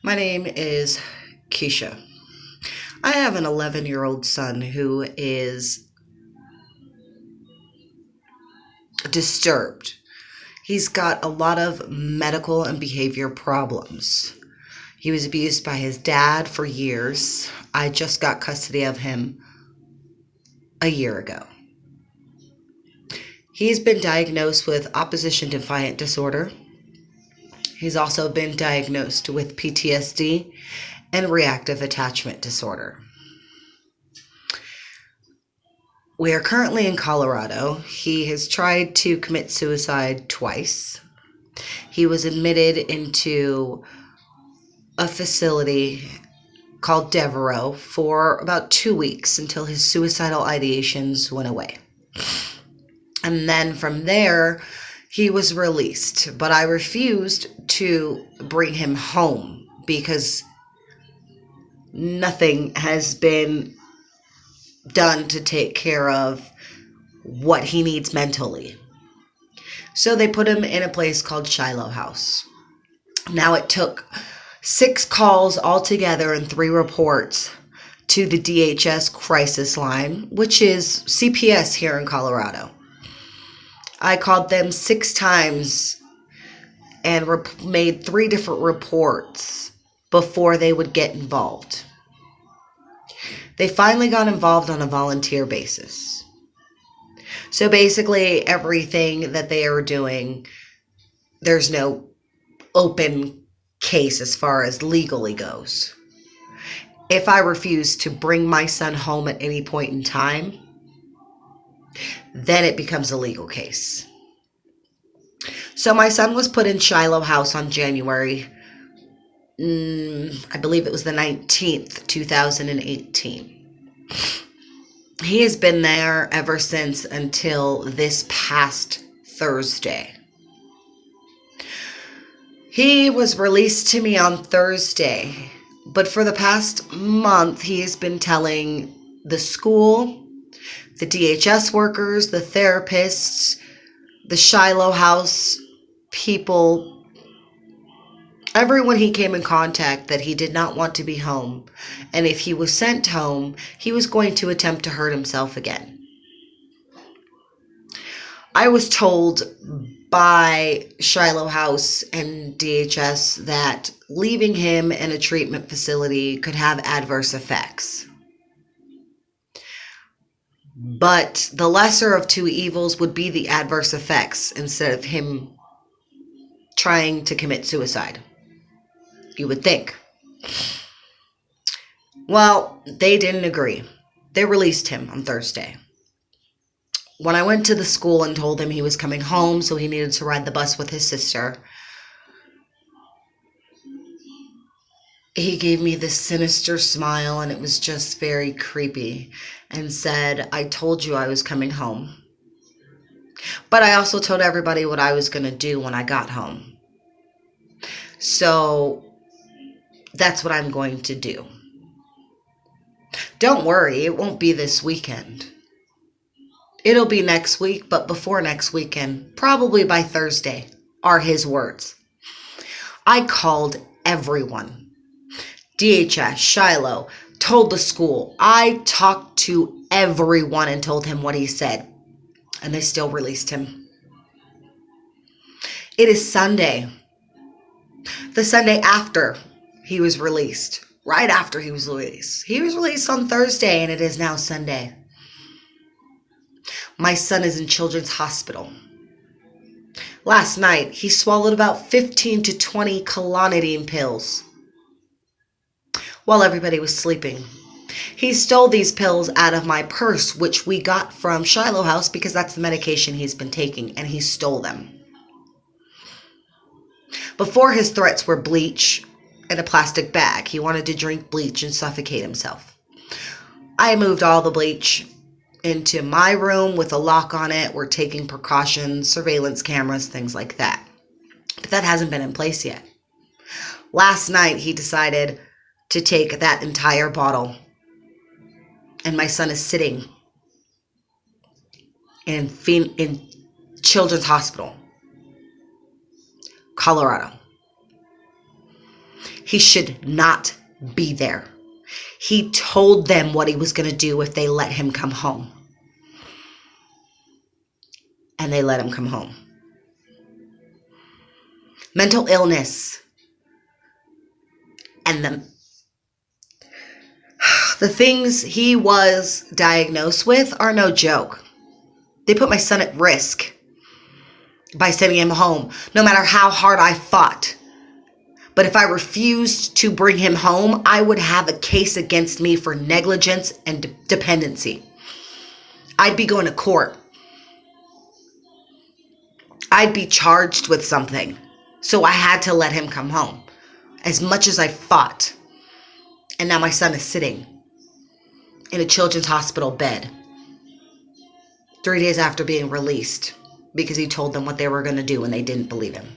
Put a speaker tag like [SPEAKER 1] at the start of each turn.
[SPEAKER 1] My name is Keisha. I have an 11-year-old son who is disturbed. He's got a lot of medical and behavior problems. He was abused by his dad for years. I just got custody of him a year ago. He's been diagnosed with opposition defiant disorder. He's also been diagnosed with PTSD and reactive attachment disorder. We are currently in Colorado. He has tried to commit suicide twice. He was admitted into a facility called Devereaux for about 2 weeks until his suicidal ideations went away. And then from there, he was released. But I refused to bring him home because nothing has been done to take care of what he needs mentally. So they put him in a place called Shiloh House. Now it took 6 calls altogether and 3 reports to the DHS crisis line, which is CPS here in Colorado. I called them 6 times and made 3 different reports before they would get involved. They finally got involved on a volunteer basis. So basically everything that they are doing, there's no open case as far as legally goes. If I refuse to bring my son home at any point in time, then it becomes a legal case. So my son was put in Shiloh House on January, I believe it was the 19th, 2018. He has been there ever since until this past Thursday. He was released to me on Thursday, but for the past month, he has been telling the school, the DHS workers, the therapists, the Shiloh House people, everyone he came in contact that he did not want to be home. And if he was sent home, he was going to attempt to hurt himself again. I was told by Shiloh House and DHS that leaving him in a treatment facility could have adverse effects. But the lesser of 2 evils would be the adverse effects instead of him trying to commit suicide. You would think. Well, they didn't agree. They released him on Thursday. When I went to the school and told him he was coming home, so he needed to ride the bus with his sister, he gave me this sinister smile, and it was just very creepy, and said, "I told you I was coming home. But I also told everybody what I was going to do when I got home. So that's what I'm going to do. Don't worry, it won't be this weekend. It'll be next week, but before next weekend, probably by Thursday," are his words. I called everyone. DHS, Shiloh, told the school. I talked to everyone and told him what he said, and they still released him. It is Sunday. The Sunday after he was released. Right after he was released. He was released on Thursday, and it is now Sunday. My son is in Children's Hospital. Last night, he swallowed about 15 to 20 Klonidine pills while everybody was sleeping. He stole these pills out of my purse, which we got from Shiloh House because that's the medication he's been taking, and he stole them. Before, his threats were bleach and a plastic bag. He wanted to drink bleach and suffocate himself. I moved all the bleach into my room with a lock on it. We're taking precautions, surveillance cameras, things like that. But that hasn't been in place yet. Last night, he decided to take that entire bottle. And my son is sitting in Children's Hospital, Colorado. He should not be there. He told them what he was going to do if they let him come home. And they let him come home. Mental illness and the things he was diagnosed with are no joke. They put my son at risk by sending him home, no matter how hard I fought. But if I refused to bring him home, I would have a case against me for negligence and dependency. I'd be going to court. I'd be charged with something. So I had to let him come home, as much as I fought. And now my son is sitting in a children's hospital bed 3 days after being released because he told them what they were going to do and they didn't believe him.